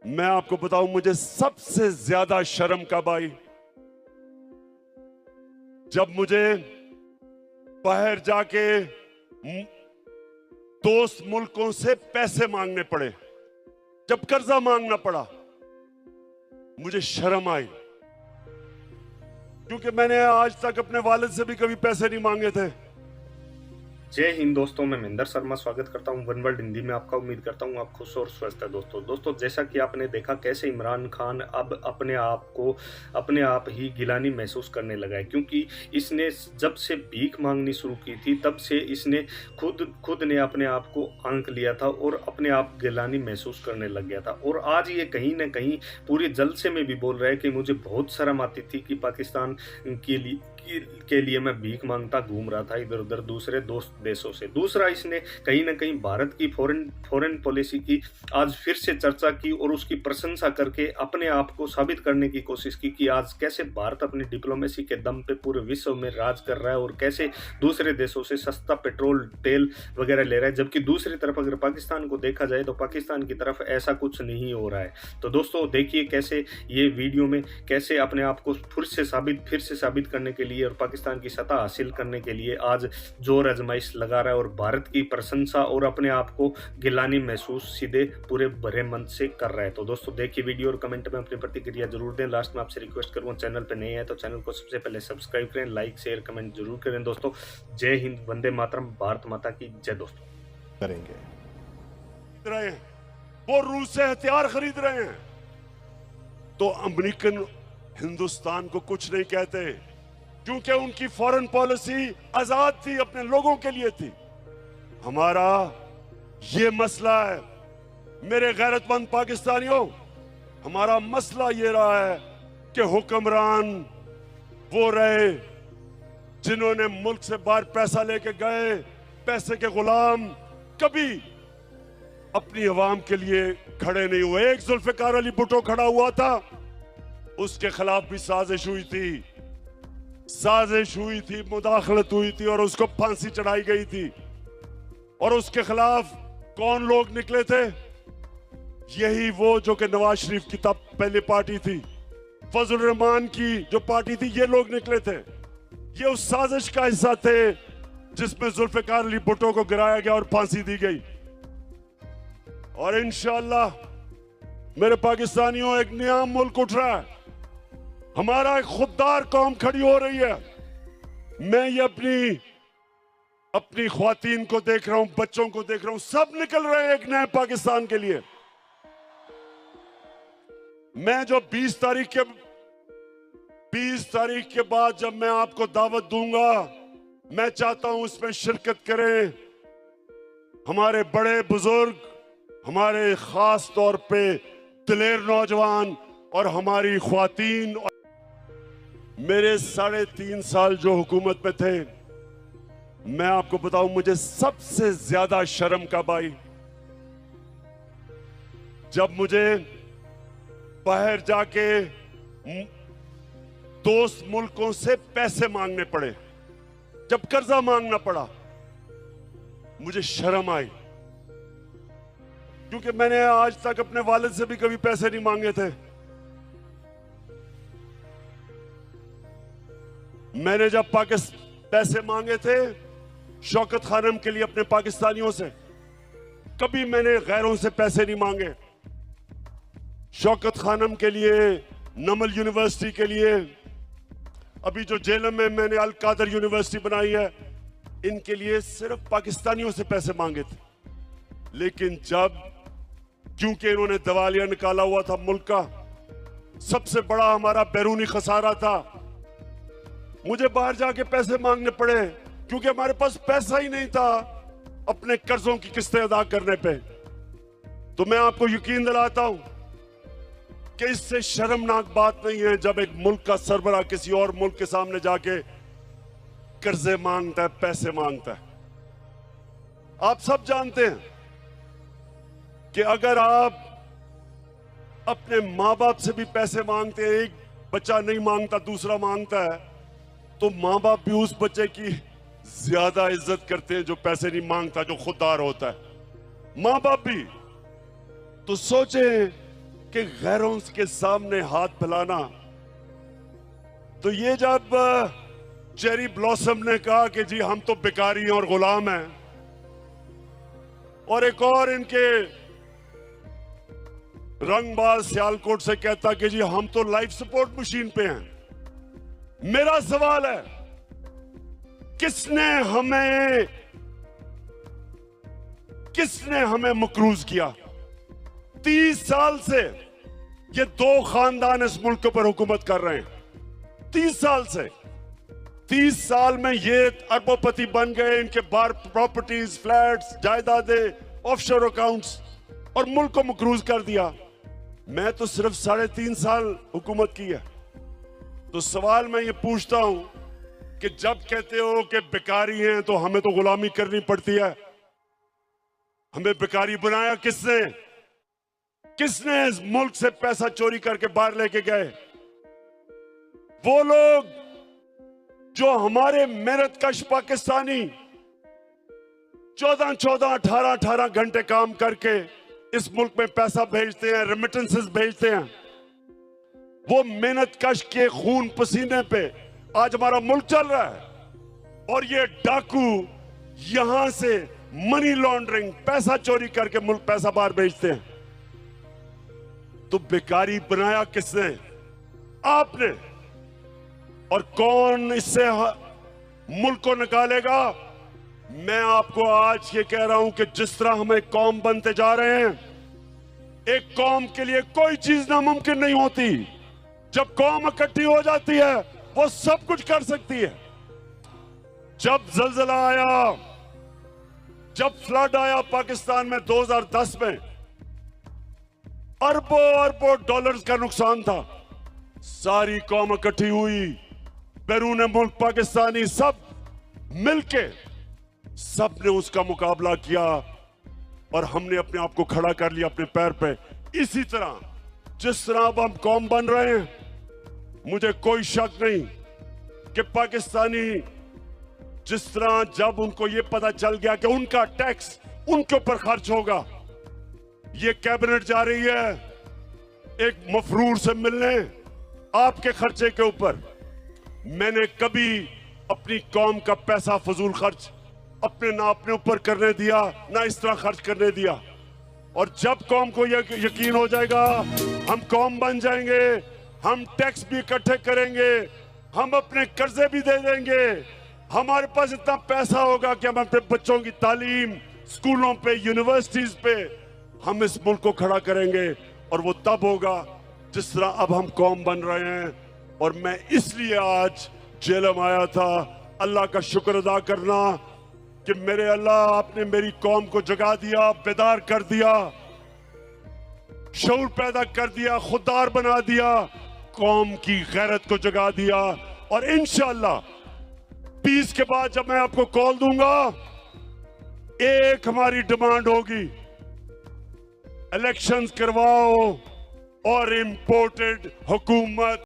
मैं आपको बताऊं, मुझे सबसे ज्यादा शर्म कब आई? जब मुझे बाहर जाके दोस्त मुल्कों से पैसे मांगने पड़े, जब कर्जा मांगना पड़ा, मुझे शर्म आई। क्योंकि मैंने आज तक अपने वालिद से भी कभी पैसे नहीं मांगे थे। जय हिंद दोस्तों, मैं महेंद्र शर्मा स्वागत करता हूं वन वर्ल्ड हिंदी में आपका। उम्मीद करता हूं आप खुश और स्वस्थ है। दोस्तों जैसा कि आपने देखा कैसे इमरान खान अब अपने आप ही गिलानी महसूस करने लगा है, क्योंकि इसने जब से भीख मांगनी शुरू की थी तब से इसने खुद ने अपने आप को आंक लिया था और अपने आप गिलानी महसूस करने लग गया था। और आज ये कहीं ना कहीं पूरे जलसे में भी बोल रहा है कि मुझे बहुत शर्म आती थी कि पाकिस्तान के लिए मैं भीख मांगता घूम रहा था इधर उधर दूसरे दोस्त देशों से। दूसरा, इसने कहीं ना कहीं भारत की फॉरेन पॉलिसी की आज फिर से चर्चा की और उसकी प्रशंसा करके अपने आप को साबित करने की कोशिश की कि आज कैसे भारत अपनी डिप्लोमेसी के दम पे पूरे विश्व में राज कर रहा है और कैसे दूसरे देशों से सस्ता पेट्रोल तेल वगैरह ले रहा है। जबकि दूसरी तरफ अगर पाकिस्तान को देखा जाए तो पाकिस्तान की तरफ ऐसा कुछ नहीं हो रहा है। तो दोस्तों देखिए कैसे ये वीडियो में कैसे अपने आप को फिर से साबित करने के लिए और पाकिस्तान की सत्ता हासिल करने के लिए आज जोर आजमाइश लगा रहा है और भारत की प्रशंसा और अपने आप को गिलानी महसूस सीधे पूरे भरे मन से कर रहा है। तो दोस्तों देखिए वीडियो और कमेंट में अपनी प्रतिक्रिया जरूर दें। लास्ट में आपसे रिक्वेस्ट करूंगा, चैनल पे नए हैं तो चैनल को सबसे पहले सब्सक्राइब करें, लाइक शेयर कमेंट जरूर करें। दोस्तों जय हिंद, वंदे मातरम, भारत माता की जय। दोस्तों करेंगे रहे हैं, वो रूस से हथियार खरीद रहे हैं तो अमेरिकन हिंदुस्तान को कुछ नहीं कहते, क्योंकि उनकी फॉरेन पॉलिसी आजाद थी, अपने लोगों के लिए थी। हमारा ये मसला है मेरे गैरतमंद पाकिस्तानियों, हमारा मसला ये रहा है कि हुक्मरान वो रहे जिन्होंने मुल्क से बाहर पैसा लेके गए, पैसे के गुलाम, कभी अपनी अवाम के लिए खड़े नहीं हुए। एक जुल्फिकार अली भुट्टो खड़ा हुआ था, उसके खिलाफ भी साजिश हुई थी, मुदाखलत हुई थी और उसको फांसी चढ़ाई गई थी। और उसके खिलाफ कौन लोग निकले थे? यही वो जो कि नवाज शरीफ की तब पहली पार्टी थी, फजल रहमान की जो पार्टी थी, ये लोग निकले थे। ये उस साजिश का हिस्सा थे जिसमें जुल्फिकार अली भुट्टो को गिराया गया और फांसी दी गई। और इंशाअल्लाह मेरे पाकिस्तानियों, एक नया मुल्क उठ रहा है, हमारा एक खुददार कौम खड़ी हो रही है। मैं ये अपनी ख्वातीन को देख रहा हूं, बच्चों को देख रहा हूं, सब निकल रहे हैं एक नए पाकिस्तान के लिए। मैं जो 20 तारीख के बाद जब मैं आपको दावत दूंगा, मैं चाहता हूं इसमें शिरकत करें हमारे बड़े बुजुर्ग, हमारे खास तौर पे दिलेर नौजवान और हमारी ख्वातीन। मेरे 3.5 साल जो हुकूमत में थे, मैं आपको बताऊं मुझे सबसे ज्यादा शर्म कब आई? जब मुझे बाहर जाके दोस्त मुल्कों से पैसे मांगने पड़े, जब कर्जा मांगना पड़ा, मुझे शर्म आई। क्योंकि मैंने आज तक अपने वालिद से भी कभी पैसे नहीं मांगे थे। मैंने जब पैसे मांगे थे शौकत खानम के लिए अपने पाकिस्तानियों से, कभी मैंने गैरों से पैसे नहीं मांगे। शौकत खानम के लिए, नमल यूनिवर्सिटी के लिए, अभी जो जेलम में मैंने अल कादर यूनिवर्सिटी बनाई है, इनके लिए सिर्फ पाकिस्तानियों से पैसे मांगे थे। लेकिन जब, क्योंकि इन्होंने दिवालिया निकाला हुआ था मुल्क का, सबसे बड़ा हमारा बैरूनी खसारा था, मुझे बाहर जाके पैसे मांगने पड़े, क्योंकि हमारे पास पैसा ही नहीं था अपने कर्जों की किस्तें अदा करने पे। तो मैं आपको यकीन दिलाता हूं कि इससे शर्मनाक बात नहीं है जब एक मुल्क का सरबराह किसी और मुल्क के सामने जाके कर्जे मांगता है, पैसे मांगता है। आप सब जानते हैं कि अगर आप अपने मां बाप से भी पैसे मांगते हैं, एक बच्चा नहीं मांगता दूसरा मांगता है, तो मां बाप भी उस बच्चे की ज्यादा इज्जत करते हैं जो पैसे नहीं मांगता, जो खुददार होता है। मां बाप भी। तो सोचे कि गैरों के सामने हाथ फैलाना। तो ये जब चेरी ब्लॉसम ने कहा कि जी हम तो भिखारी हैं और गुलाम हैं, और एक और इनके रंगबाज सियालकोट से कहता कि जी हम तो लाइफ सपोर्ट मशीन पे हैं। मेरा सवाल है, किसने हमें मकरूज किया? 30 साल से ये दो खानदान इस मुल्क पर हुकूमत कर रहे हैं। 30 साल से, 30 साल में ये अरबोपति बन गए। इनके बार प्रॉपर्टीज, फ्लैट्स, जायदादें, ऑफशोर अकाउंट्स, और मुल्क को मकरूज कर दिया। मैं तो सिर्फ 3.5 साल हुकूमत की है। तो सवाल मैं ये पूछता हूं कि जब कहते हो कि भिखारी हैं तो हमें तो गुलामी करनी पड़ती है, हमें भिखारी बनाया किसने? किसने इस मुल्क से पैसा चोरी करके बाहर लेके गए? वो लोग जो हमारे मेहनतकश पाकिस्तानी 14-14, 18-18 घंटे काम करके इस मुल्क में पैसा भेजते हैं, रेमिटेंसेस भेजते हैं, वो मेहनतकश के खून पसीने पे आज हमारा मुल्क चल रहा है। और ये डाकू यहां से मनी लॉन्ड्रिंग, पैसा चोरी करके मुल्क पैसा बाहर भेजते हैं। तो भिखारी बनाया किसने? आपने। और कौन इससे मुल्क को निकालेगा? मैं आपको आज ये कह रहा हूं कि जिस तरह हम एक कौम बनते जा रहे हैं, एक कौम के लिए कोई चीज नामुमकिन नहीं होती। जब कौम इकट्ठी हो जाती है वो सब कुछ कर सकती है। जब जल्जला आया, जब फ्लड आया पाकिस्तान में 2010 में, अरबों अरबों डॉलर्स का नुकसान था। सारी कौम इकट्ठी हुई, बैरून मुल्क पाकिस्तानी सब मिलके सब ने उसका मुकाबला किया और हमने अपने आप को खड़ा कर लिया अपने पैर पे। इसी तरह जिस तरह अब हम कौम बन रहे हैं, मुझे कोई शक नहीं कि पाकिस्तानी जिस तरह जब उनको ये पता चल गया कि उनका टैक्स उनके ऊपर खर्च होगा, ये कैबिनेट जा रही है एक मफरूर से मिलने आपके खर्चे के ऊपर। मैंने कभी अपनी कौम का पैसा फजूल खर्च ना अपने ऊपर करने दिया, ना इस तरह खर्च करने दिया। और जब कौम को यकीन हो जाएगा हम कौम बन जाएंगे, हम टैक्स भी इकट्ठे करेंगे, हम अपने कर्जे भी दे देंगे, हमारे पास इतना पैसा होगा कि हम अपने बच्चों की तालीम, स्कूलों पे, यूनिवर्सिटीज पे हम इस मुल्क को खड़ा करेंगे। और वो तब होगा जिस तरह अब हम कौम बन रहे हैं। और मैं इसलिए आज जेलम आया था, अल्लाह का शुक्र अदा करना कि मेरे अल्लाह आपने मेरी कौम को जगा दिया, बेदार कर दिया, शऊर पैदा कर दिया, खुददार बना दिया, कौम की गैरत को जगा दिया। और इंशाअल्लाह 20 के बाद जब मैं आपको कॉल दूंगा, एक हमारी डिमांड होगी, इलेक्शंस करवाओ और इंपोर्टेड हुकूमत